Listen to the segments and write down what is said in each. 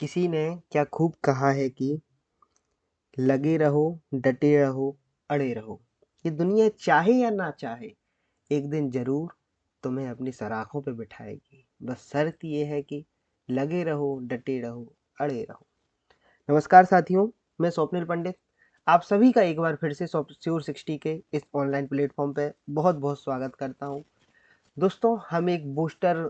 किसी ने क्या खूब कहा है कि लगे रहो, डटे रहो, अड़े रहो। ये दुनिया चाहे या ना चाहे, एक दिन ज़रूर तुम्हें अपनी सराखों पे बिठाएगी। बस शर्त ये है कि लगे रहो, डटे रहो, अड़े रहो। नमस्कार साथियों, मैं स्वप्निल पंडित आप सभी का एक बार फिर से श्योर 60 के इस ऑनलाइन प्लेटफॉर्म पे बहुत बहुत स्वागत करता हूँ। दोस्तों, हम एक बूस्टर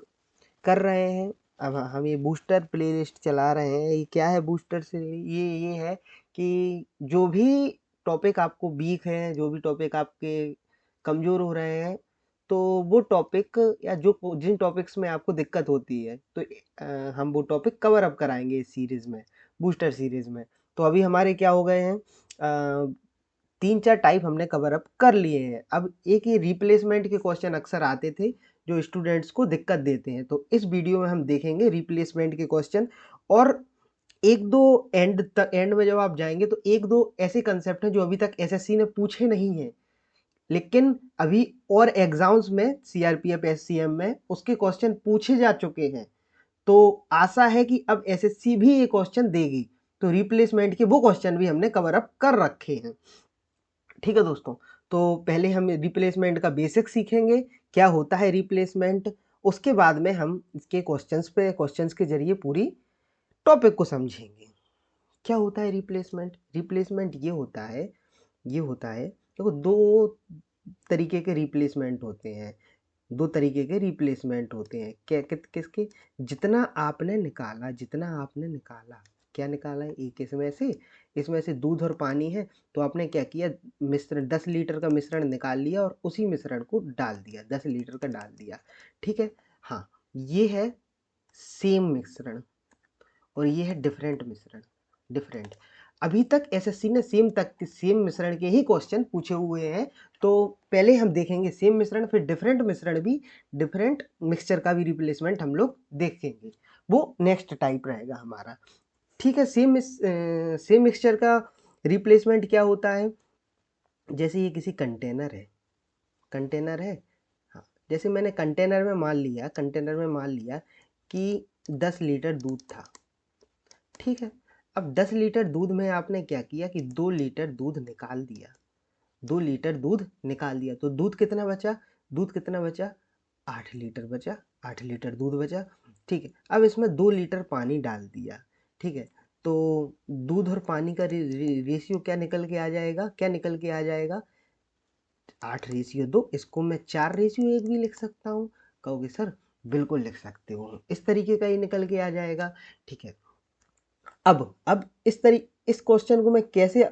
कर रहे हैं। अब हम ये बूस्टर प्लेलिस्ट चला रहे हैं। ये क्या है बूस्टर से? ये है कि जो भी टॉपिक आपको वीक है, जो भी टॉपिक आपके कमज़ोर हो रहे हैं, तो वो टॉपिक या जो जिन टॉपिक्स में आपको दिक्कत होती है, तो हम वो टॉपिक कवर अप कराएँगे इस सीरीज़ में, बूस्टर सीरीज़ में। तो अभी हमारे क्या हो गए हैं, 3-4 टाइप हमने कवर अप कर लिए हैं। अब एक ये रिप्लेसमेंट के क्वेश्चन अक्सर आते थे जो स्टूडेंट्स को दिक्कत देते हैं, तो इस वीडियो में हम देखेंगे रिप्लेसमेंट के क्वेश्चन। और एक दो एंड में जब आप जाएंगे तो एक दो ऐसे कंसेप्ट हैं जो अभी तक एसएससी ने पूछे नहीं हैं, लेकिन अभी और एग्जाम्स में सीआरपीएफ एससीएम में उसके क्वेश्चन पूछे जा चुके हैं। तो आशा है कि अब एसएससी भी ये क्वेश्चन देगी, तो रिप्लेसमेंट के वो क्वेश्चन भी हमने कवर अप कर रखे हैं। ठीक है दोस्तों, तो पहले हम रिप्लेसमेंट का बेसिक सीखेंगे, क्या होता है रिप्लेसमेंट। उसके बाद में हम इसके क्वेश्चंस के जरिए पूरी टॉपिक को समझेंगे। क्या होता है रिप्लेसमेंट? रिप्लेसमेंट ये होता है देखो, दो तरीके के रिप्लेसमेंट होते हैं। दो तरीके के रिप्लेसमेंट होते हैं। किसके? जितना आपने निकाला, क्या निकाला है? एक इसमें से दूध और पानी है, तो आपने क्या किया, मिश्रण 10 लीटर का मिश्रण निकाल लिया और उसी मिश्रण को डाल दिया, 10 लीटर का डाल दिया। ठीक है, हाँ, ये है सेम मिश्रण और ये है डिफरेंट मिश्रण। डिफरेंट। अभी तक एसएससी ने सेम मिश्रण के ही क्वेश्चन पूछे हुए हैं। तो पहले हम देखेंगे सेम मिश्रण, फिर डिफरेंट मिश्रण भी, डिफरेंट मिक्सचर का भी रिप्लेसमेंट हम लोग देखेंगे। वो नेक्स्ट टाइप रहेगा हमारा। ठीक है, सेम मिक्सचर का रिप्लेसमेंट क्या होता है? जैसे ये किसी कंटेनर है। हाँ, जैसे मैंने कंटेनर में मान लिया कि 10 लीटर दूध था। ठीक है, अब 10 लीटर दूध में आपने क्या किया कि 2 लीटर दूध निकाल दिया। 2 लीटर दूध निकाल दिया, तो दूध कितना बचा? 8 लीटर बचा। 8 लीटर दूध बचा। ठीक है, अब इसमें 2 लीटर पानी डाल दिया। ठीक है, तो दूध और पानी का रेशियो क्या निकल के आ जाएगा? 8:2। इसको मैं 4:1 भी लिख सकता हूँ। कहोगे सर, बिल्कुल लिख सकते हो, इस तरीके का ही निकल के आ जाएगा। ठीक है, अब इस क्वेश्चन को मैं कैसे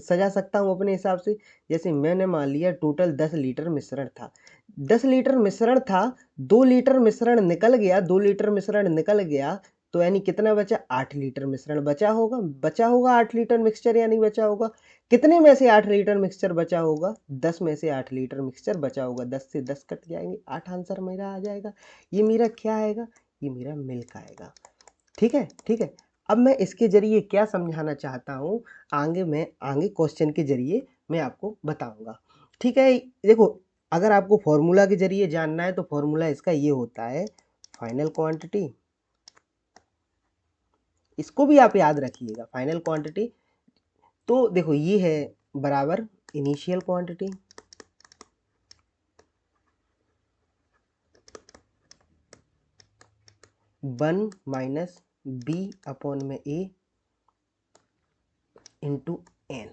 सजा सकता हूँ अपने हिसाब से। जैसे मैंने मान लिया टोटल 10 लीटर मिश्रण था। 10 लीटर मिश्रण था, 2 लीटर मिश्रण निकल गया, 2 लीटर मिश्रण निकल गया, तो यानी कितना बचा? 8 लीटर मिश्रण बचा होगा 8 लीटर मिक्सचर, या नहीं बचा होगा? कितने में से 8 लीटर मिक्सचर बचा होगा? 10 में से 8 लीटर मिक्सचर बचा होगा। 10 से 10 कट जाएंगे, 8 आंसर मेरा आ जाएगा। ये मेरा क्या आएगा? ये मेरा मिल्क आएगा। ठीक है, ठीक है। अब मैं इसके जरिए क्या समझाना चाहता हूँ, आगे क्वेश्चन के जरिए मैं आपको बताऊंगा। ठीक है, देखो, अगर आपको फॉर्मूला के जरिए जानना है तो फॉर्मूला इसका ये होता है, फाइनल क्वांटिटी। इसको भी आप याद रखिएगा, फाइनल क्वांटिटी। तो देखो, ये है बराबर initial quantity, 1 minus B upon में ए इंटू एन।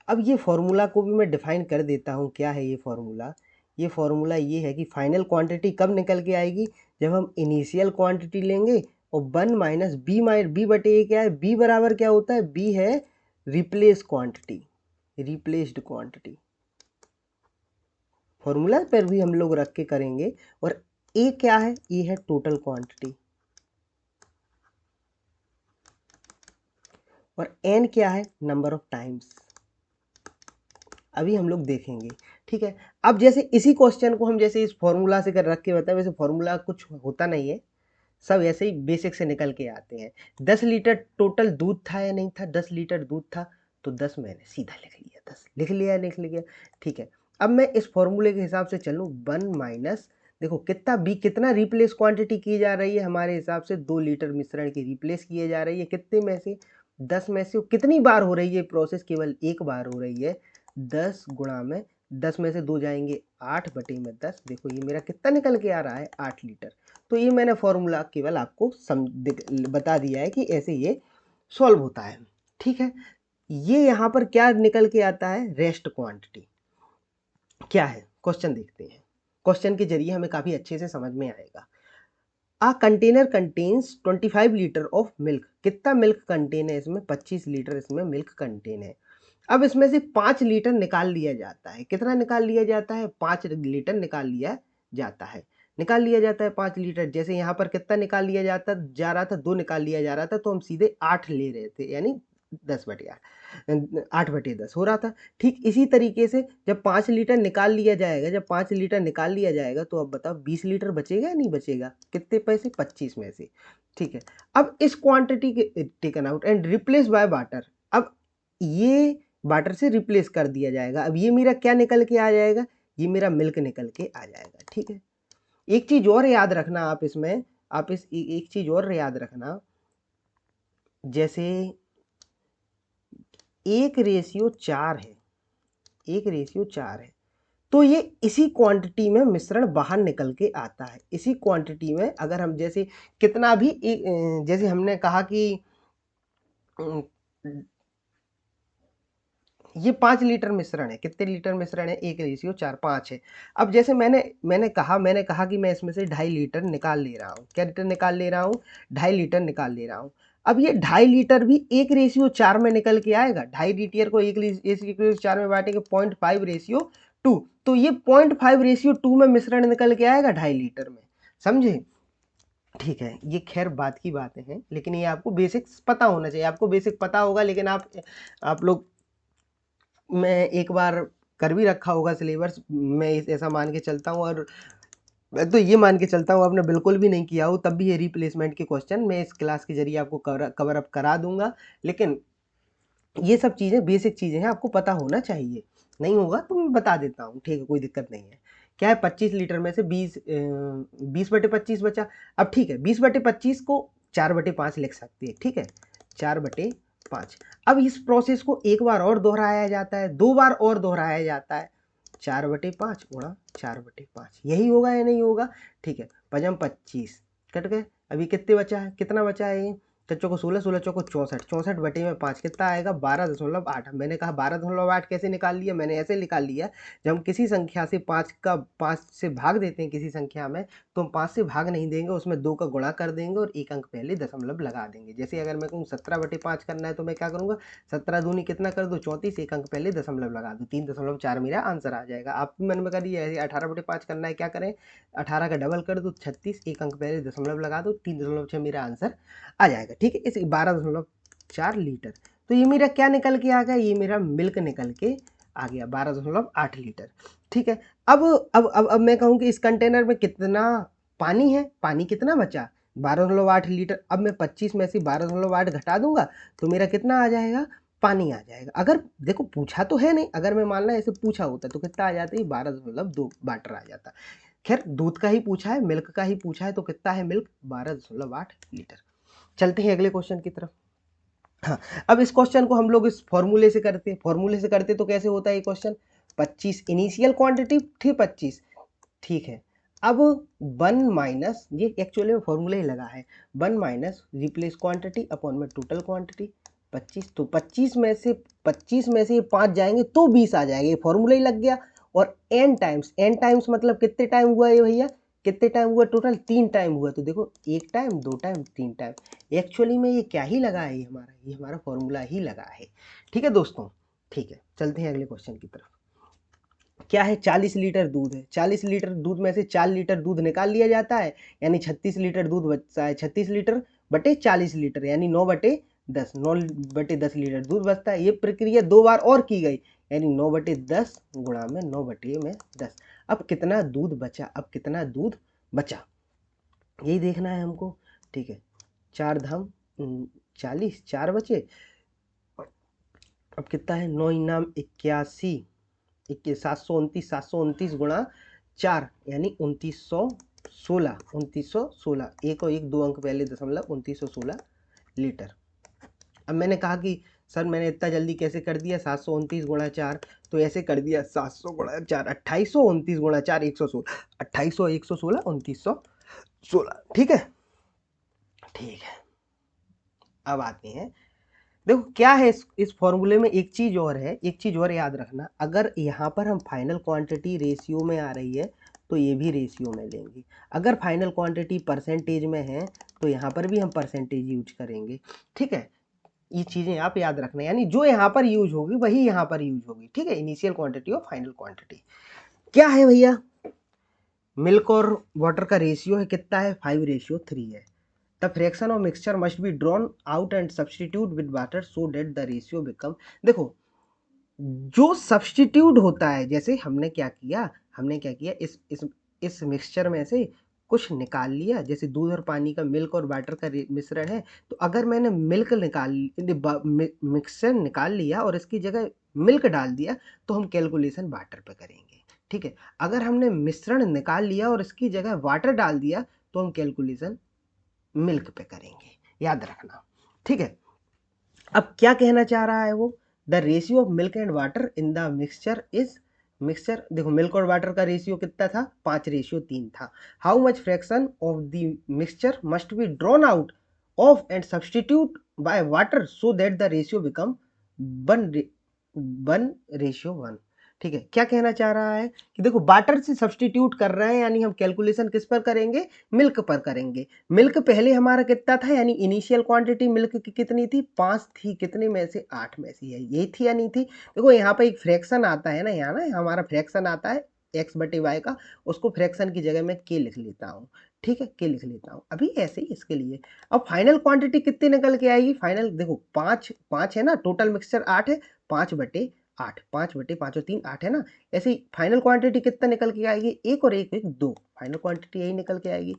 अब ये फॉर्मूला को भी मैं डिफाइन कर देता हूँ। क्या है ये फॉर्मूला? ये फॉर्मूला ये है कि फाइनल क्वांटिटी कब निकल के आएगी? जब हम इनिशियल क्वांटिटी लेंगे और 1 माइनस बी बटे ए क्या है? बी बराबर क्या होता है? बी है रिप्लेस्ड क्वांटिटी। फॉर्मूला पर भी हम लोग रख के करेंगे। और ए क्या है? ए है टोटल क्वांटिटी। और एन क्या है? Number of times. अभी हम लोग देखेंगे। ठीक है, अब जैसे इसी क्वेश्चन को हम जैसे इस फॉर्मूला से कर रख के बताए, वैसे फॉर्मूला कुछ होता नहीं है, सब ऐसे ही बेसिक से निकल के आते हैं। 10 लीटर टोटल दूध था या नहीं था? 10 लीटर दूध था, तो 10 मैंने सीधा लिख लिया, 10 लिख लिया। ठीक है, अब मैं इस फॉर्मूले के हिसाब से चलूँ, 1 माइनस, देखो कितना रिप्लेस क्वांटिटी की जा रही है, हमारे हिसाब से 2 लीटर मिश्रण की रिप्लेस किए जा रही है। कितने में से? 10 में से। कितनी बार हो रही है प्रोसेस? केवल एक बार हो रही है। 10 गुणा में 10 में से 2 जाएंगे, 8/10। देखो ये मेरा कितना निकल के आ रहा है, 8 लीटर। तो ये मैंने फॉर्मूला केवल आपको बता दिया है कि ऐसे ये सॉल्व होता है। ठीक है, ये यहाँ पर क्या निकल के आता है? रेस्ट क्वांटिटी क्या है? क्वेश्चन देखते हैं। क्वेश्चन के जरिए हमें काफी अच्छे से समझ में आएगा। A container contains 25 litre of milk. कितना मिल्क कंटेन है इसमें? 25 लीटर इसमें मिल्क कंटेन है। अब इसमें से 5 लीटर निकाल लिया जाता है। कितना निकाल लिया जाता है? 5 लीटर निकाल लिया जाता है। निकाल लिया जाता है 5 लीटर। जैसे यहाँ पर कितना निकाल लिया जा रहा था? 2 निकाल लिया जा रहा था, तो हम सीधे 8 ले रहे थे, यानी 10/8 हो रहा था। ठीक इसी तरीके से जब 5 लीटर निकाल लिया जाएगा, तो अब बताओ 20 लीटर बचेगा या नहीं बचेगा? कितने पैसे? 25 में से। ठीक है, अब इस क्वांटिटी के taken out and replace by water. अब ये वाटर से रिप्लेस कर दिया जाएगा। अब ये मेरा क्या निकल के आ जाएगा? ये मेरा मिल्क निकल के आ जाएगा। ठीक है, एक चीज और याद रखना आप इसमें, एक चीज और याद रखना, जैसे 1:4 है, 1:4 है, तो ये इसी क्वांटिटी में मिश्रण बाहर निकल के आता है। इसी क्वांटिटी में अगर हम जैसे कितना भी जैसे हमने कहा कि ये 5 लीटर मिश्रण है। कितने लीटर मिश्रण है? 1:4, 5 है। अब जैसे मैंने कहा कि मैं इसमें से 2.5 लीटर निकाल ले रहा हूँ। क्या लीटर निकाल ले रहा हूँ? 2.5 लीटर निकाल ले रहा हूँ। अब ये 2.5 लीटर भी 1:4 में निकल के आएगा। 2.5 लीटर को 1:4 में बांटेंगे, 0.5:2। तो ये 0.5:2 में मिश्रण निकल के आएगा 2.5 लीटर में। समझे? ठीक है, ये खैर बात की बातें हैं, लेकिन ये आपको बेसिक्स पता होना चाहिए। आपको बेसिक पता होगा, लेकिन आप लोग, मैं एक बार कर भी रखा होगा सिलेबस, मैं ऐसा मान के चलता हूँ, और मैं तो ये मान के चलता हूँ आपने बिल्कुल भी नहीं किया हो, तब भी ये रिप्लेसमेंट के क्वेश्चन मैं इस क्लास के जरिए आपको कवर अप करा दूंगा। लेकिन ये सब चीज़ें बेसिक चीज़ें हैं, आपको पता होना चाहिए। नहीं होगा तो मैं बता देता हूँ, ठीक है, कोई दिक्कत नहीं है। क्या है? 25 लीटर में से 20/25 बचा। अब ठीक है, 20/25 को 4/5 लिख सकती है। ठीक है, 4/5। अब इस प्रोसेस को एक बार और दोहराया जाता है, 2 बार और दोहराया जाता है। 4/5 गुणा 4/5, यही होगा या नहीं होगा? ठीक है, 5×25 कट गए। अभी कितने बचा है? कितना बचा है ये? चौको को 16, 16 चौको 64, 64/5 कितना आएगा? 12.8। मैंने कहा 12.8 कैसे निकाल लिया? मैंने ऐसे निकाल लिया, जब हम किसी संख्या से 5 से भाग देते हैं किसी संख्या में, तो हम 5 से भाग नहीं देंगे, उसमें 2 का गुणा कर देंगे और एक अंक पहले दशमलव लगा देंगे। जैसे अगर मैं कहूँ 17/5 करना है, तो मैं क्या करूँगा? 17 दूनी कितना कर दो? 34, एक अंक पहले दशमलव लगा दो, 3.4 मेरा आंसर आ जाएगा। आप भी मन में करिए, 18/5 करना है, क्या करें? 18 का डबल कर दो, 36, एक अंक पहले दशमलव लगा दो, 3.6 मेरा आंसर आ जाएगा। ठीक है, इस 12.4 लीटर। तो ये मेरा क्या निकल के आ गया? ये मेरा मिल्क निकल के आ गया, 12.8 लीटर। ठीक है, अब मैं कहूँ कि इस कंटेनर में कितना पानी है? पानी कितना बचा? 12.8 लीटर। अब मैं 25 में से 12.8 घटा दूंगा, तो मेरा कितना आ जाएगा? पानी आ जाएगा। अगर देखो पूछा तो है नहीं, अगर मैं मान ला ऐसे पूछा होता तो कितना आ जाता है? 12.2 वाटर आ जाता। खैर दूध का ही पूछा है, मिल्क का ही पूछा है, तो कितना है मिल्क? 12.8 लीटर। चलते हैं अगले क्वेश्चन की तरफ। हाँ, अब इस क्वेश्चन को हम लोग इस फॉर्मूले से करते हैं। फॉर्मूले से करते तो कैसे होता है ये क्वेश्चन? 25 इनिशियल क्वांटिटी थी 25। ठीक है, अब 1 माइनस, ये एक्चुअली में फॉर्मूला ही लगा है, 1 माइनस रिप्लेस क्वांटिटी अपॉन में टोटल क्वांटिटी 25। तो 25 में से 5 जाएंगे तो 20 आ जाएगा, ये फॉर्मूला ही लग गया। और n टाइम्स मतलब कितने टाइम हुआ ये भैया? कितने टाइम हुआ? टोटल 3 टाइम हुआ। तो देखो 1 टाइम, 2 टाइम, 3 टाइम। एक्चुअली में ये क्या ही लगा है? ये हमारा फॉर्मूला ही लगा है। ठीक है दोस्तों, ठीक है, चलते हैं अगले क्वेश्चन की तरफ। क्या है? 40 लीटर दूध है। 40 लीटर दूध में से 4 लीटर दूध निकाल लिया जाता है, यानी 36 लीटर दूध बचता है। 36 लीटर बटे 40 लीटर, यानी 9/10, 9/10 लीटर दूध बचता है। ये प्रक्रिया 2 बार और की गई, यानी 9/10 गुणा में 9/10। अब कितना दूध बचा? यही देखना है हमको। ठीक है, 4 धाम 40, 4 बचे। अब कितना है? 9 इनाम 81, 729 गुणा 4 यानी 2916, 2916, एक और एक 2 अंक पहले दशमलव, 2916 लीटर। अब मैंने कहा कि सर मैंने इतना जल्दी कैसे कर दिया, 729 गुणा 4, तो ऐसे कर दिया 700 गुणा 4, 2829 गुणा 4, 116, 2800, 116, 2916। ठीक है, ठीक है। अब आते हैं, देखो क्या है इस फॉर्मूले में, एक चीज और है, एक चीज और याद रखना, अगर यहाँ पर हम फाइनल क्वांटिटी रेशियो में आ रही है तो ये भी रेशियो में लेंगे, अगर फाइनल क्वांटिटी परसेंटेज में है तो यहाँ पर भी हम परसेंटेज यूज करेंगे। ठीक है, ये चीजें आप याद रखना, यानी जो यहाँ पर यूज होगी वही यहाँ पर यूज होगी। ठीक है, इनिशियल क्वांटिटी और फाइनल क्वांटिटी क्या है भैया, मिल्क और वाटर का रेशियो है कितना है, 5:3 है। The fraction of mixture must be drawn out and substitute with water so that the ratio become, देखो जो सब्सटीट्यूट होता है, जैसे हमने क्या किया, इस मिक्सचर में से कुछ निकाल लिया, जैसे दूध और पानी का, मिल्क और वाटर का मिश्रण है, तो अगर मैंने मिल्क मिक्सचर निकाल लिया और इसकी जगह मिल्क डाल दिया तो हम कैलकुलेशन वाटर पे करेंगे। ठीक है, अगर हमने मिश्रण निकाल लिया और इसकी जगह वाटर डाल दिया तो हम कैलकुलेशन मिल्क पे करेंगे, याद रखना। ठीक है, अब क्या कहना चाह रहा है वो, the ratio of milk and water in the mixture is, mixture देखो मिल्क और वाटर का रेशियो कितना था, 5:3 था। How much fraction of the mixture must be drawn out of and substitute by water so that the ratio become 1:1। ठीक है, क्या कहना चाह रहा है कि देखो वाटर से सब्सटीट्यूट कर रहे हैं, यानी हम कैलकुलेशन किस पर करेंगे, मिल्क पर करेंगे। मिल्क पहले हमारा कितना था, यानी इनिशियल क्वांटिटी मिल्क की कितनी थी, 5 थी, कितने में से, 8 में से, यही थी या नहीं थी। देखो यहाँ पर एक फ्रैक्शन आता है ना, यहाँ ना हमारा फ्रैक्शन आता है x/y का, उसको फ्रैक्शन की जगह में k लिख लेता हूँ। ठीक है, k लिख लेता हूँ अभी ऐसे ही इसके लिए। अब फाइनल क्वांटिटी कितनी निकल के आएगी, फाइनल देखो 5 है ना, टोटल मिक्सचर 8 है, 5/8, 5/5 और 3 8 है ना, ऐसे ही फाइनल क्वांटिटी कितना निकल के आएगी, 1 और 1 2, फाइनल क्वांटिटी यही निकल के आएगी।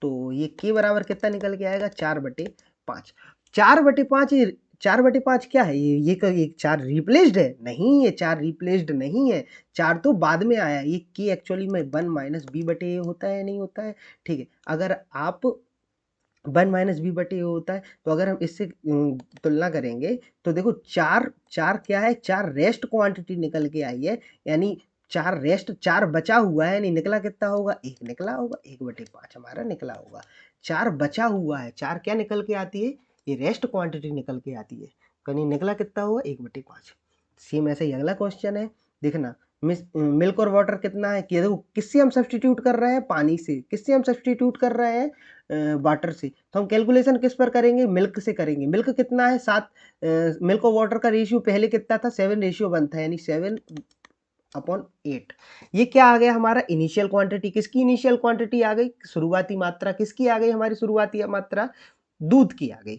तो ये के बराबर कितना निकल के आएगा, 4/5। 4/5, 4/5 क्या है, ये 4 रिप्लेस्ड है, नहीं ये 4 रिप्लेस्ड नहीं है, 4 तो बाद में आया, ये के एक्चुअली में 1-b/a होता है, नहीं होता है। ठीक है, अगर आप 1-b/a होता है, तो अगर हम इससे तुलना करेंगे तो देखो 4 क्या है, 4 रेस्ट क्वांटिटी निकल के आई है, यानी 4 रेस्ट, 4 बचा हुआ है, यानी निकला कितना होगा, 1 निकला होगा, 1/5 हमारा निकला होगा। 4 बचा हुआ है, 4 क्या निकल के आती है, ये रेस्ट क्वांटिटी निकल के आती है, यानी निकला कितना होगा, 1/5। सेम ऐसे ही अगला क्वेश्चन है, देखना मिल्क और वाटर कितना है, कि देखो किससे हम सब्सटीट्यूट कर रहे हैं, पानी से, किससे हम सब्सटीट्यूट कर रहे हैं, वाटर से, तो हम कैलकुलेशन किस पर करेंगे, मिल्क से करेंगे। मिल्क कितना है, 7, मिल्क और वाटर का रेशियो पहले कितना था, 7:1 था, यानी 7/8। ये क्या आ गया हमारा, इनिशियल क्वांटिटी, किसकी इनिशियल क्वांटिटी आ गई, शुरुआती मात्रा किसकी आ गई, हमारी शुरुआती मात्रा दूध की आ गई।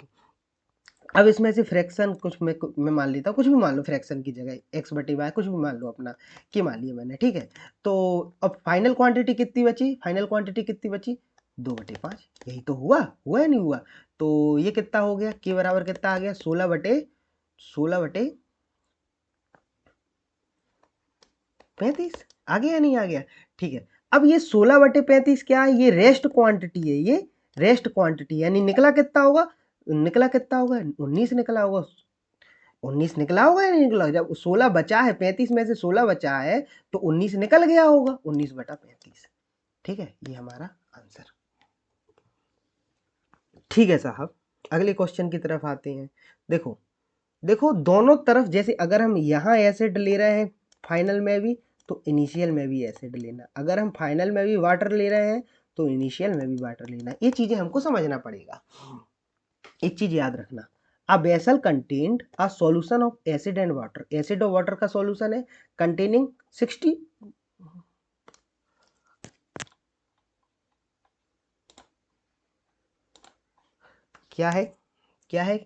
अब इसमें से फ्रैक्शन कुछ मैं मान लेता हूँ, कुछ भी मान लो, फ्रैक्शन की जगह x/y कुछ भी मान लो अपना, कि मान लिया मैंने। ठीक है, तो अब फाइनल क्वांटिटी कितनी बची, फाइनल क्वांटिटी कितनी बची, 2/5, यही तो हुआ या नहीं हुआ। तो ये कितना हो गया, के बराबर कितना आ गया, 16/35 आ गया या नहीं आ गया। ठीक है, अब ये 16/35 क्या है, ये रेस्ट क्वांटिटी है, ये रेस्ट क्वांटिटी, यानी निकला कितना होगा, 19 निकला होगा, 19 निकला होगा या नहीं निकला, जब 16 बचा है, 35 में से 16 बचा है तो 19 निकल गया होगा, 19/35। ठीक है, ये हमारा आंसर। ठीक है साहब, अगले क्वेश्चन की तरफ आते हैं। देखो देखो दोनों तरफ, जैसे अगर हम यहाँ एसिड ले रहे हैं फाइनल में भी, तो इनिशियल में भी एसिड लेना, अगर हम फाइनल में भी वाटर ले रहे हैं तो इनिशियल में भी वाटर लेना, ये चीजें हमको समझना पड़ेगा। एक चीज याद रखना, a vessel contained a solution of acid and water, acid और वाटर का सॉल्यूशन है कंटेनिंग 60, क्या है, क्या है,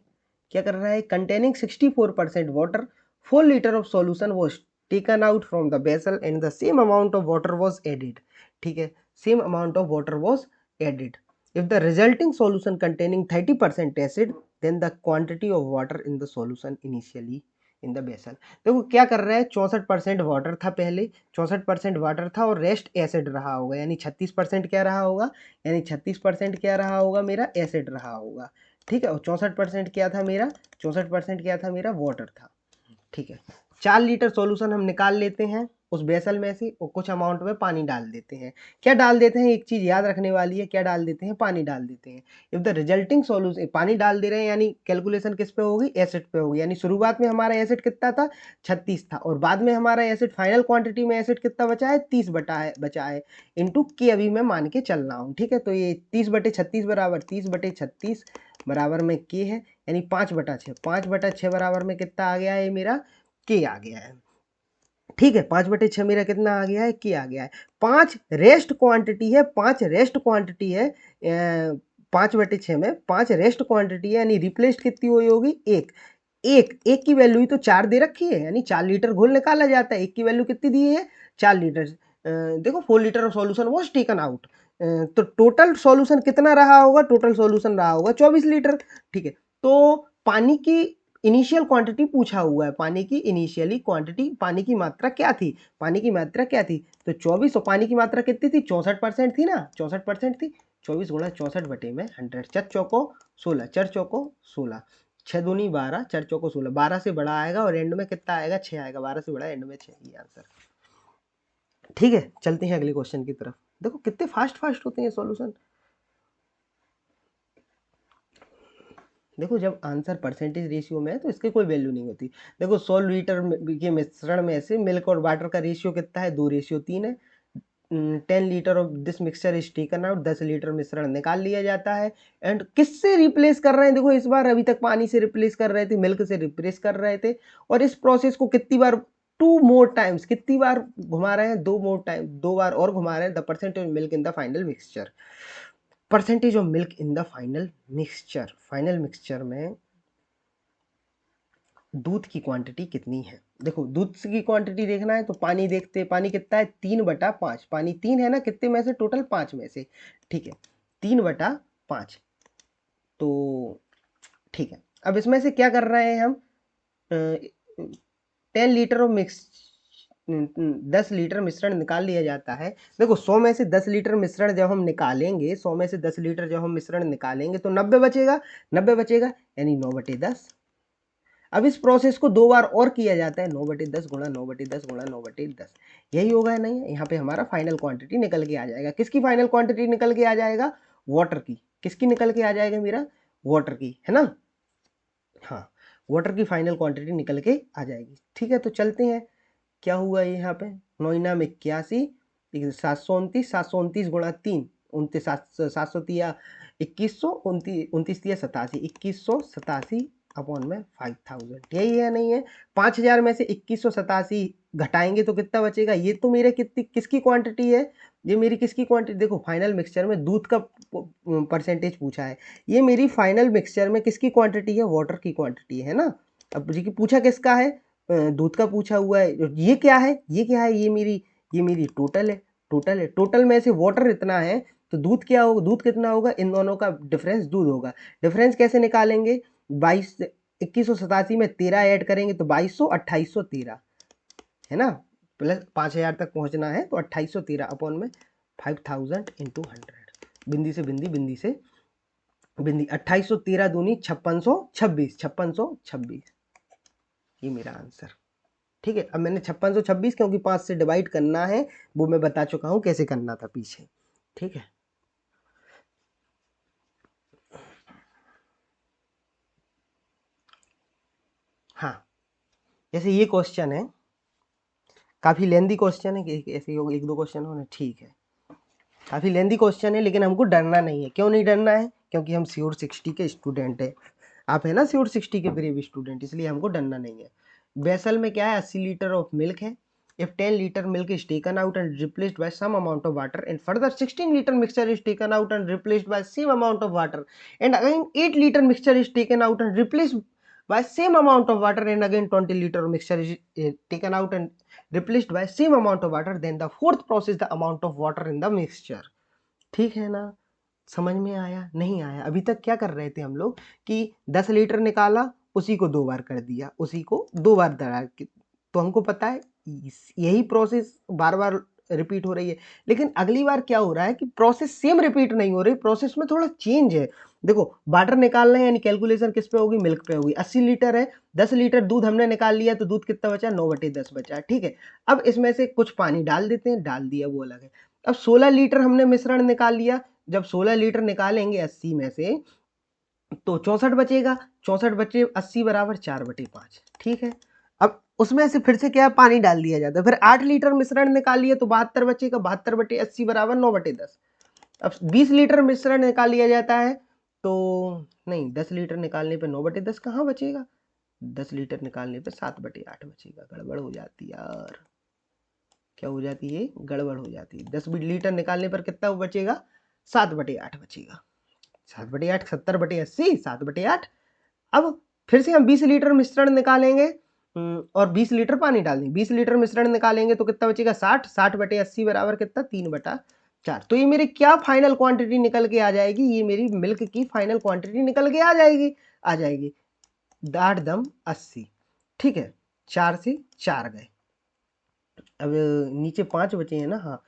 क्या कर रहा है, containing 64% water, 4 litre of solution was taken out from the vessel and the same amount of water was added. ठीक है, same amount of water was added. If the resulting solution containing 30% acid, then the quantity of water in the solution initially in the vessel. देखो क्या कर रहा है, 64% water था पहले, 64% water था और रेस्ट एसिड रहा होगा, यानी 36% क्या रहा होगा, यानी 36% क्या रहा होगा मेरा, एसिड रहा होगा। ठीक है, और 64% क्या था मेरा, 64% क्या था मेरा, वाटर था। ठीक है, 4 लीटर सॉल्यूशन हम निकाल लेते हैं उस बेसल में से और कुछ अमाउंट में पानी डाल देते हैं। क्या डाल देते हैं, एक चीज याद रखने वाली है, क्या डाल देते हैं, पानी डाल देते हैं। इफ द रिजल्टिंग सॉल्यूशन, पानी डाल दे रहे हैं यानी कैलकुलेशन किस पे होगी, एसिड पे होगी। यानी शुरुआत में हमारा एसिड कितना था, 36 था, और बाद में हमारा एसिड फाइनल क्वांटिटी में एसिड कितना बचा है, 30 बचा है इंटू के अभी मैं मान के चल रहा हूँ। ठीक है, तो ये 30/36 बराबर 30/36 बराबर में के है, यानी 5/6, 5/6 बराबर में कितना आ गया है मेरा, के आ गया है। ठीक है, 5/6 मेरा कितना आ गया है, के आ गया है। 5 रेस्ट क्वांटिटी है, 5 रेस्ट क्वांटिटी है, 5/6 में 5 रेस्ट क्वांटिटी है, यानी रिप्लेस्ड कितनी हुई होगी, एक। एक की वैल्यू ही तो 4 दे रखी है, यानी 4 लीटर घोल निकाला जाता है, एक की वैल्यू कितनी दी है, 4 लीटर। देखो 4 litre of solution was taken out, तो टोटल सॉल्यूशन कितना रहा होगा, टोटल सॉल्यूशन रहा होगा 24 लीटर। ठीक है, तो पानी की इनिशियल क्वांटिटी पूछा हुआ है, पानी की इनिशियली क्वांटिटी, पानी की मात्रा क्या थी, पानी की मात्रा क्या थी, तो 24, और पानी की मात्रा कितनी थी, 64% थी ना, 64% थी। 24 गुणा 64 बटे में 100, 4 चौको 16, 4 चौको 16, 6 दूनी 12, 4 चौको 16, 12 से बड़ा आएगा और एंड में कितना आएगा, 6 आएगा, 12 से बड़ा एंड में 6, ये आंसर। ठीक है, चलते हैं अगले क्वेश्चन की तरफ। देखो कितने फास्ट फास्ट होते हैं सॉल्यूशन। देखो जब आंसर परसेंटेज रेशियो में है तो इसकी कोई वैल्यू नहीं होती। देखो 100 लीटर के मिश्रण में से मिल्क और वाटर का रेशियो कितना है, 2:3 है। 10 litre of this mixture is taken out, 10 litre मिश्रण निकाल लिया जाता है। एंड किससे रिप्लेस कर रहे हैं, देखो इस बार अभी तक पानी से रिप्लेस कर रहे थे, मिल्क से रिप्लेस कर रहे थे, और इस प्रोसेस को कितनी बार, 2 मोर टाइम्स, कितनी बार घुमा रहे हैं, 2 मोर टाइम, 2 बार और घुमा रहे हैं। The percentage milk in the final mixture, percentage of milk in the final mixture, final mixture में दूध की क्वांटिटी कितनी है। देखो दूध की क्वांटिटी देखना है तो पानी देखते हैं, पानी कितना है, 3/5, पानी 3 है ना, कितने में से, टोटल 5 में से। ठीक है, 3/5, तो ठीक है, अब इसमें से क्या कर रहे हैं हम, 10 लीटर ऑफ मिक्स 10 लीटर मिश्रण निकाल लिया जाता है। देखो 100 में से 10 लीटर मिश्रण जब हम निकालेंगे, 100 में से 10 लीटर जब हम मिश्रण निकालेंगे तो 90 बचेगा, 90 बचेगा, यानी 9/10। अब इस प्रोसेस को 2 बार और किया जाता है, 9/10 गुणा 9/10 गुणा 9/10, यही होगा या नहीं है, यहाँ पे हमारा फाइनल क्वांटिटी निकल के आ जाएगा। किसकी फाइनल क्वांटिटी निकल के आ जाएगा, वाटर की। किसकी निकल के आ जाएगा मेरा, वाटर की, है ना। हाँ, वाटर की फाइनल क्वांटिटी निकल के आ जाएगी। ठीक है, तो चलते हैं, क्या हुआ ये यहाँ पे, 9 में 81, 729, 729 गुणा 3, 29, 700 तिया 2100, 29 तिया 87, 2187 अपॉन में 5000, यही है नहीं है। 5000 में से 2187 घटाएंगे तो कितना बचेगा, ये तो मेरे कितनी, किसकी क्वांटिटी है, ये मेरी किसकी क्वांटिटी, देखो फाइनल मिक्सचर में दूध का परसेंटेज पूछा है, ये मेरी फाइनल मिक्सचर में किसकी क्वांटिटी है, वाटर की क्वांटिटी है ना। अब जी की पूछा किसका है, दूध का पूछा हुआ है। ये क्या है, ये क्या है, ये मेरी टोटल है, टोटल है, टोटल में से वाटर इतना है तो दूध क्या होगा, दूध कितना होगा, इन दोनों का डिफरेंस दूध होगा। डिफरेंस कैसे निकालेंगे, 2187 में 13 ऐड करेंगे तो 2200, 2813, है ना, प्लस 5000 तक पहुंचना है तो 2813 अपॉन में 5000 इंटू 100, बिंदी से बिंदी, बिंदी से बिंदी, 2813 दूनी 5626, 5626, ये मेरा आंसर। ठीक है, अब मैंने 5626 क्योंकि 5 से डिवाइड करना है वो मैं बता चुका हूं कैसे करना था पीछे। ठीक है, हाँ, जैसे ये क्वेश्चन है, काफी लेंदी क्वेश्चन है, ऐसे एक दो क्वेश्चन होने, ठीक है, काफी लेंदी क्वेश्चन है, लेकिन हमको डरना नहीं है। क्यों नहीं डरना है, क्योंकि हम श्योर 60 के स्टूडेंट है, आप है ना श्योर 60 के ब्रेव स्टूडेंट, इसलिए हमको डरना नहीं है। वेसल में क्या है, 80 लीटर ऑफ मिल्क है। If 10 liter milk is taken out and replaced by some amount of water, and further 16 liter mixture is taken out and replaced by same amount of water, and again 8 liter mixture is taken out and replaced by same amount of water, and again 20 liter mixture is taken out and replaced by same amount of water, then the fourth process the amount of water in the mixture। ठीक है ना, समझ में आया, नहीं आया, अभी तक क्या कर रहे थे हम लोग कि 10 लीटर निकाला, उसी को 2 बार कर दिया, उसी को 2 बार दड़ा के, तो हमको पता है यही प्रोसेस बार बार रिपीट हो रही है। लेकिन अगली बार क्या हो रहा है कि प्रोसेस सेम रिपीट नहीं हो रही, प्रोसेस में थोड़ा चेंज है। देखो वाटर निकालना है यानी कैलकुलेशन किस पे होगी, मिल्क पे होगी। 80 लीटर है, 10 लीटर दूध हमने निकाल लिया, तो दूध कितना बचा, 9/10 बचा। ठीक है, अब इसमें से कुछ पानी डाल देते हैं, डाल दिया वो अलग है। अब 16 लीटर हमने मिश्रण निकाल लिया, जब 16 लीटर निकालेंगे 80 में से तो 64 बचेगा, 64 बचे 80 बराबर 4/5। ठीक है, अब उसमें से फिर से क्या पानी डाल दिया जाता है, फिर 8 लीटर मिश्रण निकाल लिया तो 72 बचेगा, 72/80 बराबर 9/10। अब 20 लीटर मिश्रण निकाल लिया जाता है तो नहीं, 10 लीटर निकालने पे 9/10 कहाँ बचेगा, 10 लीटर निकालने पे 7/8 बचेगा। गड़बड़ हो जाती है यार, क्या हो जाती है, गड़बड़ हो जाती है। 10 लीटर निकालने पर कितना बचेगा, 7/8 बचेगा। 7/8 70/80, 7/8। अब फिर से हम 20 लीटर मिश्रण निकालेंगे और 20 लीटर पानी डाल देंगे। 20 लीटर मिश्रण निकालेंगे तो कितना बचेगा, 60 बराबर कितना, 3/4। तो ये मेरी क्या फाइनल क्वांटिटी निकल के आ जाएगी, ये मेरी मिल्क की फाइनल क्वांटिटी निकल के आ जाएगी 8×10 ठीक है, 4 से 4 गए। अब नीचे 5 बचे हैं ना, हाँ,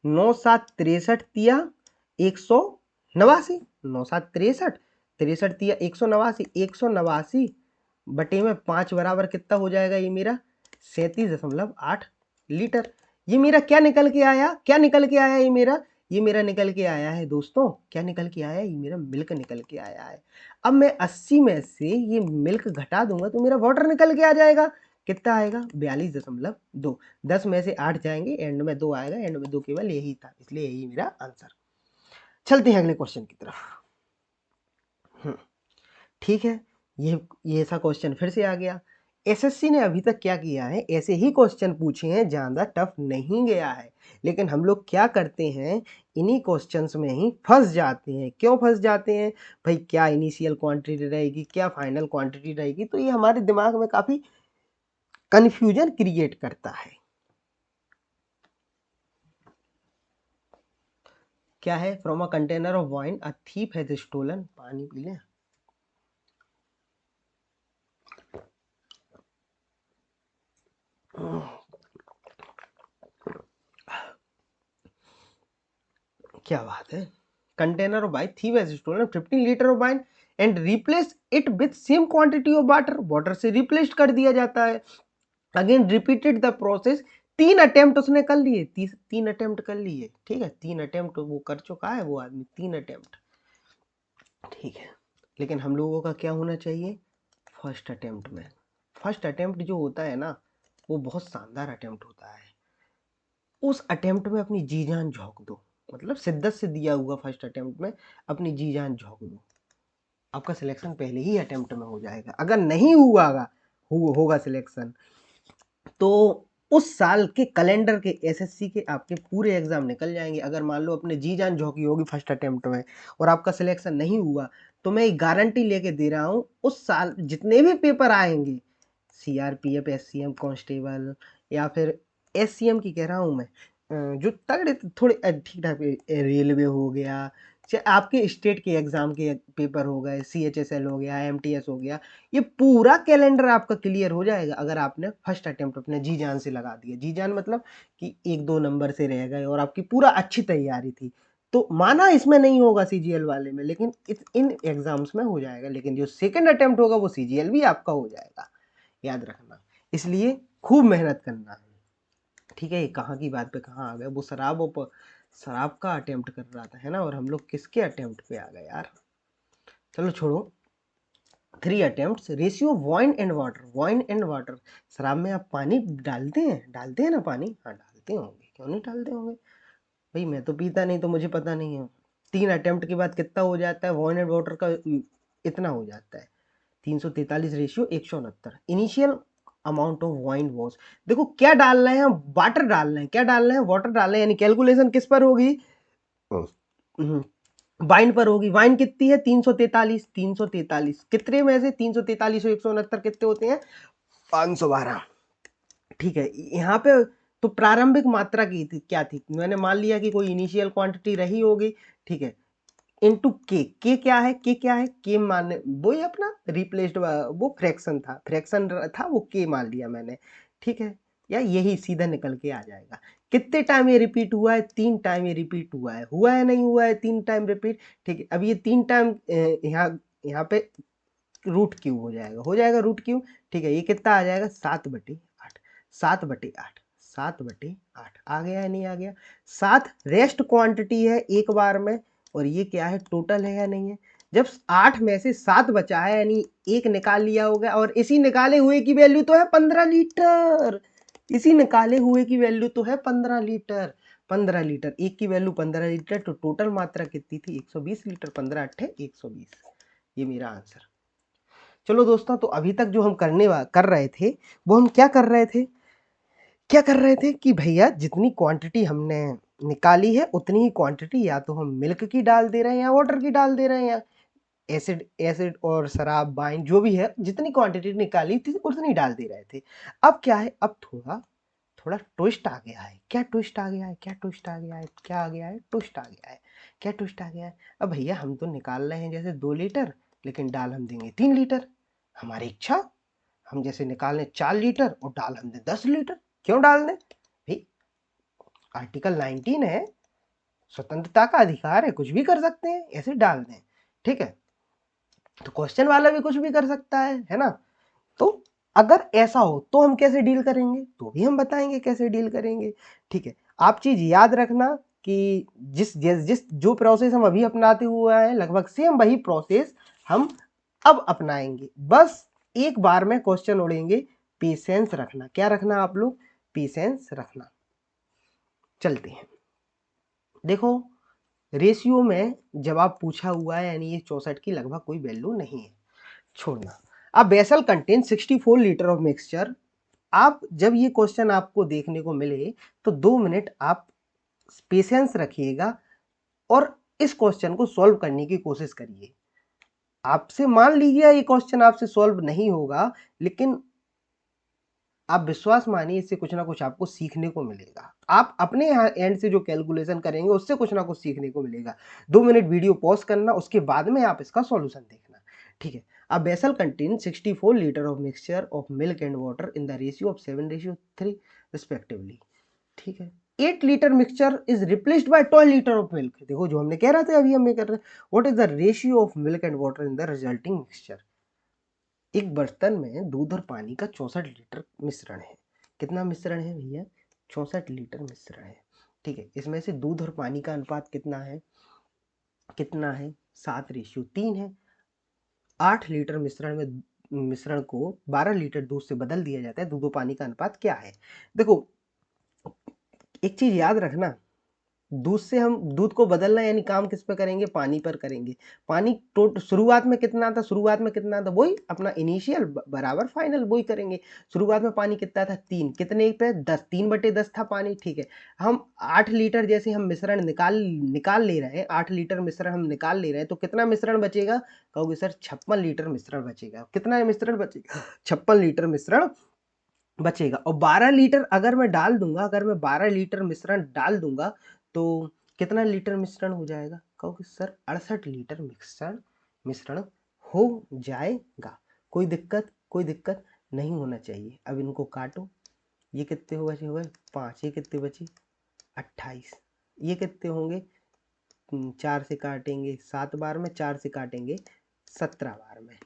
9×7 = 63 तिया 189, 9×7 = 63 तिया 189, 189 बटे में 5 बराबर कितना हो जाएगा, ये मेरा 37.8 लीटर। ये मेरा क्या निकल के आया, ये मेरा निकल के आया है दोस्तों, क्या निकल के आया, ये मेरा मिल्क निकल के आया है। अब मैं 80 में से ये मिल्क घटा दूंगा तो मेरा वाटर निकल के आ जाएगा, कितना आएगा, 42.2। 10 में से 8 जाएंगे, एंड में 2 आएगा, एंड में 2 केवल यही था, इसलिए यही मेरा आंसर। चलते हैं अगले क्वेश्चन की तरफ। ठीक है, ये ऐसा क्वेश्चन फिर से आ गया। एसएससी ने अभी तक क्या किया है, ऐसे ही क्वेश्चन पूछे हैं, ज़्यादा टफ नहीं गया है। लेकिन हम लोग क्या करते हैं, इन्हीं क्वेश्चंस में ही फंस जाते हैं। क्यों फंस जाते हैं भाई, क्या इनिशियल क्वांटिटी रहेगी, क्या फाइनल क्वांटिटी रहेगी, तो ये हमारे दिमाग में काफ़ी कंफ्यूजन क्रिएट करता है। क्या है, from a container of wine a thief has stolen, पानी पी लें। क्या बात है, container of wine, thief has stolen 15 litre of wine and replace it with same quantity of water, water से रिप्लेस कर दिया जाता है। Again repeated the process, 3 attempt उसने कर लिए, 3 अटेम्प्ट कर लिए। ठीक है, 3 अटेम्प्ट वो कर चुका है वो आदमी, 3 अटेम्प्ट। ठीक है, लेकिन हम लोगों का क्या होना चाहिए, फर्स्ट अटेम्प्ट में। फर्स्ट अटेम्प्ट जो होता है ना, वो बहुत शानदार अटेम्प्ट होता है। उस अटेम्प्ट में अपनी जी जान झोंक दो, मतलब शिद्दत से दिया हुआ फर्स्ट अटेम्प्ट में अपनी जी जान झोंक दो, आपका सिलेक्शन पहले ही अटेम्प्ट में हो जाएगा। अगर नहीं होगा सिलेक्शन, तो उस साल के कैलेंडर के एसएससी के आपके पूरे एग्जाम निकल जाएंगे। अगर मान लो अपने जी जान झोंकी होगी फर्स्ट अटेम्प्ट में और आपका सिलेक्शन नहीं हुआ, तो मैं एक गारंटी लेके दे रहा हूँ, उस साल जितने भी पेपर आएंगे, सीआरपीएफ, एससीएम कांस्टेबल, या फिर एससीएम की कह रहा हूँ मैं, जो तगड़े थोड़े ठीक ठाक, रेलवे हो गया, चाहे आपके स्टेट के एग्जाम के पेपर हो गए, सीएचएसएल हो गया, एमटीएस हो गया, ये पूरा कैलेंडर आपका क्लियर हो जाएगा अगर आपने फर्स्ट अटेम्प्ट अपने जी जान से लगा दिया। जी जान मतलब कि 1-2 नंबर से रह गए और आपकी पूरा अच्छी तैयारी थी, तो माना इसमें नहीं होगा सीजीएल वाले में, लेकिन इन एग्जाम्स में हो जाएगा। लेकिन जो सेकंड अटेम्प्ट होगा वो सीजीएल भी आपका हो जाएगा, याद रखना। इसलिए खूब मेहनत करना है। ठीक है, ये कहाँ की बात पे कहाँ आ गए, वो शराब का अटेम्प्ट कर रहा था, है ना, और हम लोग किसके अटेम्प्ट पे आ गए यार। चलो छोड़ो। 3 attempt, ratio wine and water. शराब में आप पानी डालते हैं ना पानी, हाँ डालते होंगे, क्यों नहीं डालते होंगे भाई, मैं तो पीता नहीं तो मुझे पता नहीं है। 3 अटेम्प्ट के बाद कितना हो जाता है वाइन एंड वाटर का, इतना हो जाता है 343 ratio 169। Initial amount of wine was, देखो क्या डाल रहे हैं हम, वाटर डाल रहे हैं, क्या डाल रहे हैं, वाटर डाल रहे हैं, यानी कैलकुलेशन किस पर होगी, वाइन पर होगी। वाइन कितनी है, 343, 343 कितने में से, 343 और 169 कितने होते हैं, 512। ठीक है, यहाँ पे तो प्रारंभिक मात्रा की थी क्या थी, मैंने मान लिया कि कोई इनिशियल क्वांटिटी रही होगी। ठीक है, इंटू के क्या है, के क्या है, के मान वो ही अपना रिप्लेस्ड, वो फ्रैक्शन था, फ्रैक्शन था वो के मान लिया मैंने, ठीक है, या यही सीधा निकल के आ जाएगा। कितने टाइम ये रिपीट हुआ है, 3 टाइम ये रिपीट हुआ है नहीं हुआ है, 3 टाइम रिपीट, ठीक है। अब ये 3 टाइम यहाँ यहाँ पे रूट क्यूब हो जाएगा रूट क्यूब, ठीक है। ये कितना आ जाएगा 7/8, 7/8, 7/8 आ गया है नहीं आ गया। 7 रेस्ट क्वांटिटी है एक बार में, और ये क्या है टोटल है या नहीं है। जब 8 में से 7 बचा है यानी एक निकाल लिया होगा, और इसी निकाले हुए की वैल्यू तो है 15 लीटर, इसी निकाले हुए की वैल्यू तो है 15 लीटर, 15 लीटर, एक की वैल्यू 15 लीटर, तो टोटल मात्रा कितनी थी 120 लीटर, 15 8 120, ये मेरा आंसर। चलो दोस्तों, तो अभी तक जो हम कर रहे थे, वो हम क्या कर रहे थे कि भैया जितनी क्वांटिटी हमने निकाली है उतनी ही क्वांटिटी या तो हम मिल्क की डाल दे रहे हैं या वाटर की डाल दे रहे हैं, एसिड एसिड और शराब वाइन जो भी है जितनी क्वांटिटी निकाली थी उतनी डाल दे रहे थे। अब क्या है, अब थोड़ा थोड़ा ट्विस्ट आ गया है। क्या ट्विस्ट आ गया है, क्या ट्विस्ट आ गया है, क्या आ गया है, ट्विस्ट आ गया है, क्या ट्विस्ट आ गया है। अब भैया हम तो निकाल रहे हैं जैसे 2 लीटर, लेकिन डाल हम देंगे 3 लीटर, हमारी इच्छा। हम जैसे निकाल लें 4 लीटर और डाल हम दें 10 लीटर, क्यों डाल दें भाई, आर्टिकल 19 है, स्वतंत्रता का अधिकार है, कुछ भी कर सकते हैं, ऐसे डाल दें, ठीक है। तो क्वेश्चन वाला भी कुछ भी कर सकता है ना। तो अगर ऐसा हो तो हम कैसे डील करेंगे, तो भी हम बताएंगे कैसे डील करेंगे, ठीक है। आप चीज याद रखना कि जिस जिस जिस जो प्रोसेस हम अभी अपनाते हुए हैं लगभग सेम वही प्रोसेस हम अब अपनाएंगे, बस एक बार में क्वेश्चन उड़ेंगे। पेशेंस रखना, क्या रखना आप लोग, पेशेंस रखना। चलते हैं, देखो रेशियो में जवाब पूछा हुआ है, यानी ये 64 की लगभग कोई वैल्यू नहीं है, छोड़ना। अब vessel contain 64 litre of mixture. आप जब ये क्वेश्चन आपको देखने को मिले तो 2 मिनट आप पेशेंस रखिएगा और इस क्वेश्चन को सॉल्व करने की कोशिश करिए। आपसे मान लीजिए ये क्वेश्चन आपसे सॉल्व नहीं होगा, लेकिन आप विश्वास मानिए इससे कुछ ना कुछ आपको सीखने को मिलेगा। आप अपने एंड से जो कैलकुलेशन करेंगे उससे कुछ ना कुछ सीखने को मिलेगा। 2 मिनट वीडियो पॉज करना, उसके बाद में आप इसका सॉल्यूशन देखना, ठीक है। अब vessel contain 64 litre of mixture of milk and water in the ratio of 7:3 respectively, ठीक है। 8 litre mixture is replaced by 12 litre of milk. देखो जो हमने कह रहा था अभी हम कर रहे हैं, what is the ratio of milk and water in the resulting mixture. एक बर्तन में दूध और पानी का 64 लीटर मिश्रण है। कितना मिश्रण है भैया, 64 लीटर मिश्रण है, ठीक है। इसमें से दूध और पानी का अनुपात कितना है, कितना है 7:3 है। 8 लीटर मिश्रण को 12 लीटर दूध से बदल दिया जाता है, दूध और पानी का अनुपात क्या है। देखो एक चीज याद रखना, दूध से हम दूध को बदलना यानी काम किस पे करेंगे, पानी पर करेंगे। पानी शुरुआत में कितना था, शुरुआत में कितना था, वही अपना इनिशियल बराबर फाइनल वही करेंगे। शुरुआत में पानी कितना था 3, कितने पे 10, 3/10 था पानी, ठीक है। हम 8 लीटर जैसे हम मिश्रण निकाल ले रहे हैं, 8 लीटर मिश्रण हम निकाल ले रहे हैं, तो कितना मिश्रण बचेगा, कहोगे सर 56 लीटर मिश्रण बचेगा। कितना मिश्रण बचेगा, 56 लीटर मिश्रण बचेगा। और 12 लीटर अगर मैं डाल दूंगा, अगर मैं 12 लीटर मिश्रण डाल दूंगा तो कितना लीटर मिश्रण हो जाएगा, कहोगे सर 68 लीटर मिश्रण मिश्रण हो जाएगा। कोई दिक्कत नहीं होना चाहिए। अब इनको काटो, ये कितने बचे हुए 5, ये कितने बचे 28, ये कितने होंगे 4 से काटेंगे 7 बार में, 4 से काटेंगे 17 बार में,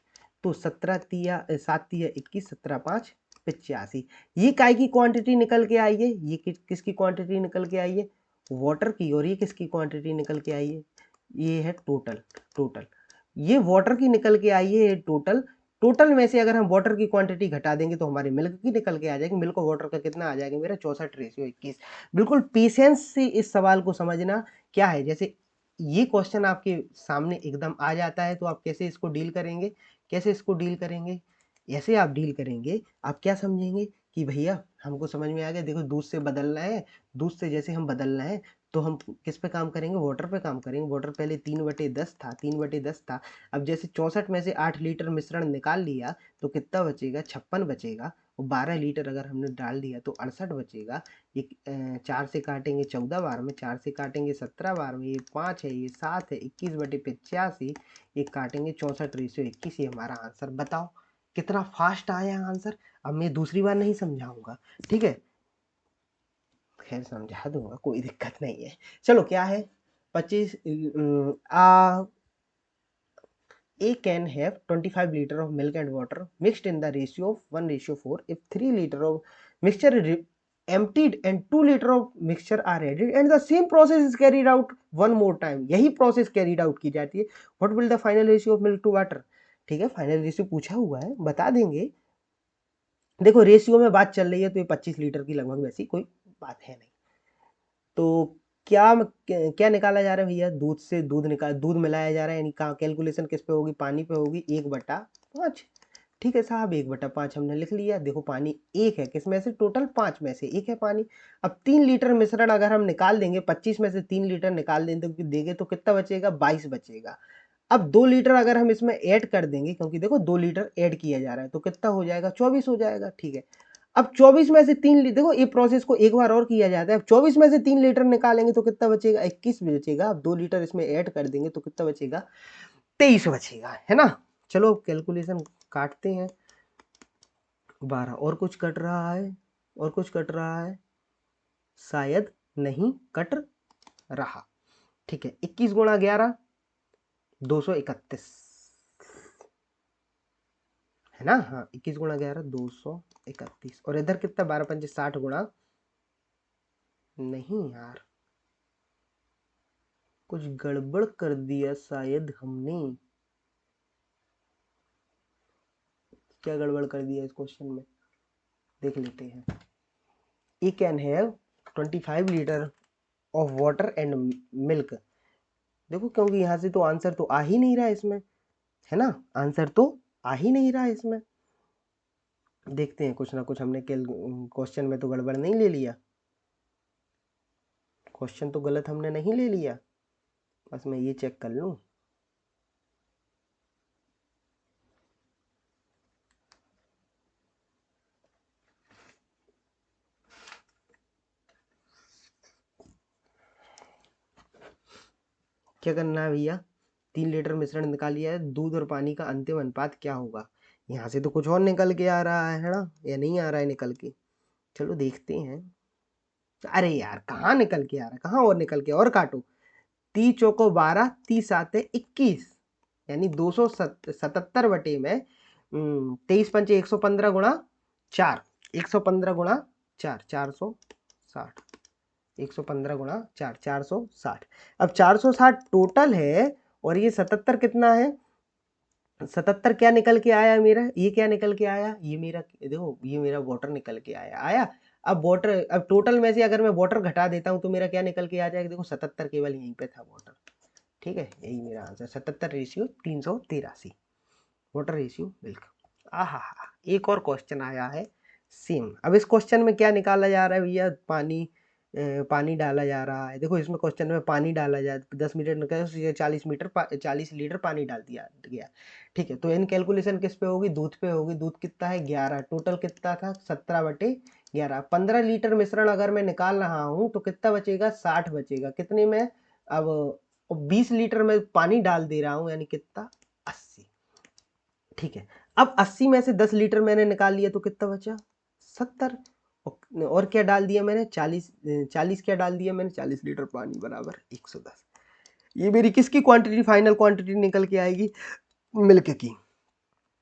तो 17 तिया 7 तिया 21, 17 5 85। ये काय की क्वांटिटी निकल के आई है, ये किसकी क्वांटिटी निकल के आई है, वाटर की। और ये किसकी क्वांटिटी निकल के आई है, ये है टोटल ये वाटर की निकल के आई है टोटल। टोटल में से अगर हम वाटर की क्वांटिटी घटा देंगे तो हमारे मिल्क की निकल के आ जाएगी। मिल्क और वाटर का कितना आ जाएगा मेरा 64:21। बिल्कुल पेशेंस से इस सवाल को समझना। क्या है, जैसे ये क्वेश्चन आपके सामने एकदम आ जाता है तो आप कैसे इसको डील करेंगे, कैसे इसको डील करेंगे, ऐसे आप डील करेंगे। आप क्या समझेंगे कि भैया हमको समझ में आ गया, देखो दूध से बदलना है, दूध से जैसे हम बदलना है तो हम किस पे काम करेंगे, वाटर पे काम करेंगे। वाटर पहले 3/10 था, 3/10 था। अब जैसे 64 में से 8 लीटर मिश्रण निकाल लिया तो कितना बचेगा 56 बचेगा। और 12 लीटर अगर हमने डाल दिया तो 68 बचेगा। ये 4 से काटेंगे 14 बार में, 4 से काटेंगे 17 बार में, ये 5 है, ये 7 है, 21/85, ये काटेंगे 64/21। ये हमारा आंसर। बताओ कितना फास्ट आया आंसर। अब मैं दूसरी बार नहीं समझाऊंगा, ठीक है, खैर समझा दूंगा, कोई दिक्कत नहीं है। चलो क्या है 25 A can have 25 liter of milk and water mixed in the ratio of 1:4. If 3 liter of mixture is emptied and 2 liter of mixture are added and the same process is carried out one more time, यही process carried out की जाती है, what will the final ratio of milk to water? ठीक है, final ratio पूछा हुआ है, बता देंगे। देखो रेशियो में बात चल रही है तो ये 25 लीटर की लगभग वैसी कोई बात है नहीं। तो क्या क्या निकाला जा रहा है भैया, दूध से दूध मिलाया जा रहा है, यानी कैलकुलेशन किस पे होगी, पानी पे होगी, 1/5। ठीक है साहब, 1/5 हमने लिख लिया। देखो पानी 1 है, किस में से, टोटल 5 में से 1 है पानी। अब 3 लीटर मिश्रण अगर हम निकाल देंगे, 25 में से 3 लीटर निकाल देंगे तो कितना बचेगा, 22 बचेगा। अब 2 लीटर अगर हम इसमें ऐड कर देंगे, क्योंकि देखो 2 लीटर ऐड किया जा रहा है, तो कितना हो जाएगा, 24 हो जाएगा। ठीक है, अब 24 में से 3 देखो ये प्रोसेस को एक बार और किया जाता है। अब 24 में से 3 लीटर निकालेंगे तो कितना बचेगा, 21 बचेगा। अब 2 लीटर इसमें ऐड कर देंगे तो कितना बचेगा, 23 बचेगा, है ना। चलो कैलकुलेशन काटते हैं। 12 और कुछ कट रहा है, और कुछ कट रहा है, शायद नहीं कट रहा। ठीक है, 21 गुणा 11 231 है ना। हाँ 21 गुणा 11 231। और इधर कितना, 12 पंचे 60 गुणा, नहीं यार कुछ गड़बड़ कर दिया शायद हमने। क्या गड़बड़ कर दिया इस क्वेश्चन में, देख लेते हैं। ई can have 25 litre of water and milk. देखो क्योंकि यहाँ से तो आंसर तो आ ही नहीं रहा है इसमें, है ना, आंसर तो आ ही नहीं रहा है इसमें। देखते हैं कुछ ना कुछ हमने क्वेश्चन में तो गड़बड़ नहीं ले लिया, क्वेश्चन तो गलत हमने नहीं ले लिया। बस मैं ये चेक कर लूँ। क्या करना है भैया, 3 लीटर मिश्रण निकाल लिया है, दूध और पानी का अंतिम अनुपात क्या होगा। यहाँ से तो कुछ और निकल के आ रहा है ना, या नहीं आ रहा है निकल के, चलो देखते हैं। अरे यार कहाँ निकल के आ रहा है, कहाँ और निकल के, और काटो। 30 चौको 12, 30 7 21, यानी 277 बटे में 23 पंचे 115 गुणा 4, 115 गुणा 4 460, 115 गुणा 4 460। अब 460 टोटल है, और ये 77 कितना है, 77 क्या निकल के आया मेरा, ये क्या निकल के आया, ये मेरा देखो, ये मेरा वाटर निकल के आया। अब वाटर, अब टोटल में से अगर मैं वाटर घटा देता हूँ तो मेरा क्या निकल के आ जाएगा, देखो 77 केवल यहीं पे था वाटर। ठीक है, यही मेरा आंसर, 77:383 वाटर रेशियो मिल्क। आहा, एक और क्वेश्चन आया है सेम। अब इस क्वेश्चन में क्या निकाला जा रहा है भैया, पानी डाला जा रहा है। देखो इसमें क्वेश्चन में पानी डाला जाए, 10 मीटर निकल 40 लीटर पानी डाल दिया गया। ठीक है, तो इन कैलकुलेशन किस पे होगी, दूध पे होगी। दूध कितना है, 11, टोटल कितना था, 17/11। 15 लीटर मिश्रण अगर मैं निकाल रहा हूँ तो कितना बचेगा, 60 बचेगा। कितने में, अब 20 लीटर में पानी डाल दे रहा हूँ, यानी कितना, 80। ठीक है, अब 80 में से 10 लीटर मैंने निकाल लिया तो कितना बचा, 70। और क्या डाल दिया मैंने, 40 क्या डाल दिया मैंने, 40 लीटर पानी बराबर 110। ये मेरी किसकी क्वांटिटी, फाइनल क्वांटिटी निकल के आएगी, मिल्क की।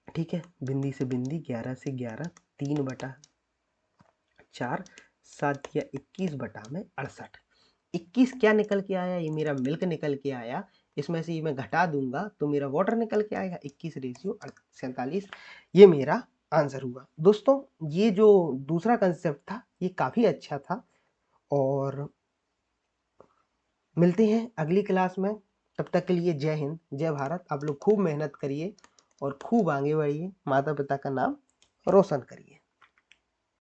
ठीक है, बिंदी से बिंदी, 11 से 11, 3/4, 7 या 21 बटा में 68। 21 क्या निकल के आया, ये मेरा मिल्क निकल के आया। इसमें से ये मैं घटा दूंगा तो मेरा वाटर निकल के आएगा, 21:47। ये मेरा आंसर हुआ। दोस्तों ये जो दूसरा कंसेप्ट था ये काफ़ी अच्छा था, और मिलते हैं अगली क्लास में। तब तक के लिए जय हिंद, जय भारत। आप लोग खूब मेहनत करिए और खूब आगे बढ़िए, माता पिता का नाम रोशन करिए।